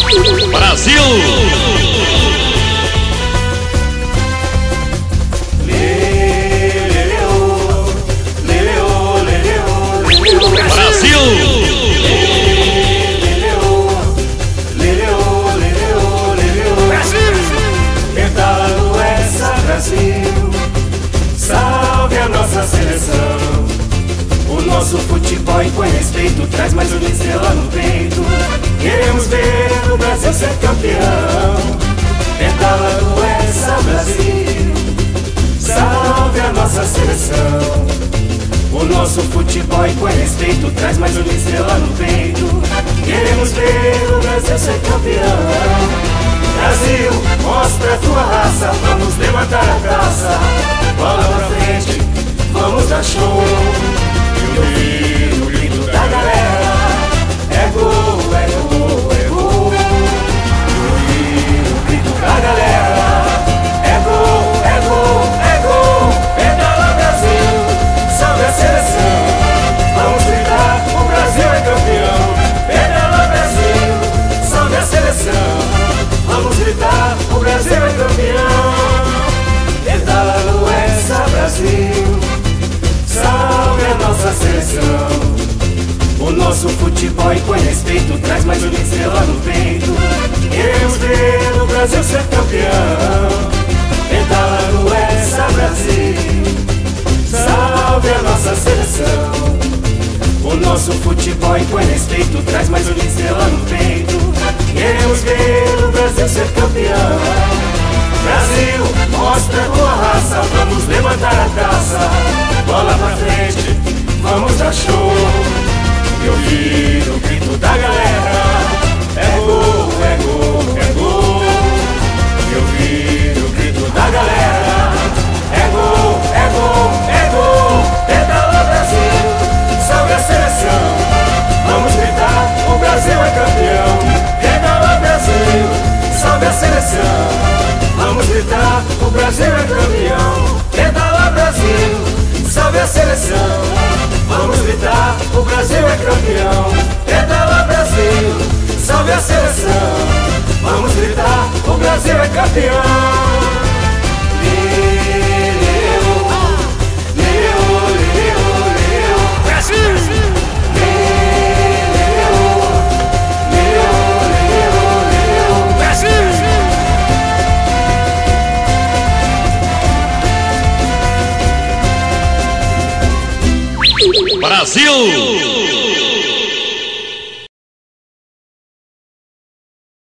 Brasil! Salve a nossa seleção. O nosso futebol impõe respeito, traz mais uma estrela no peito. Queremos ver o Brasil ser campeão. Pedalando essa Brasil. Salve a nossa seleção. O nosso futebol impõe respeito, traz mais uma estrela no peito. Queremos ver o Brasil ser campeão. Brasil, mostra a tua raça, vamos levantar a taça. Bola pra frente, vamos dar show. E ouvir o grito da galera. É gol, é gol, é gol. E ouvir o grito da galera. É gol, é gol, é gol. Pedala Brasil, salve a seleção. Vamos gritar, o Brasil é campeão. Pedala Brasil, salve a seleção. Vamos gritar, o Brasil é campeão. Pedalando essa Brasil. Salve a nossa seleção. O nosso futebol impõe respeito, traz mais uma estrela no peito. Queremos ver o Brasil ser campeão. Pedalando essa Brasil. Salve a nossa seleção. O nosso futebol impõe respeito, traz mais uma estrela no peito. Queremos ver o Brasil ser campeão. Brasil, mostra a tua raça, vamos levantar a taça. Bola pra frente, vamos dar show. E ouvir o grito da galera. É gol, é gol, é gol. E ouvir o grito da galera. É gol, é gol, é gol. Pedala Brasil, salve a seleção. Vamos gritar, o Brasil é campeão. Pedala Brasil, salve a seleção. Vamos gritar, o Brasil é campeão. Pedala Brasil, salve a seleção. Vamos gritar, o Brasil é campeão. Pedala Brasil, salve a seleção. Vamos gritar, o Brasil é campeão. Brasil!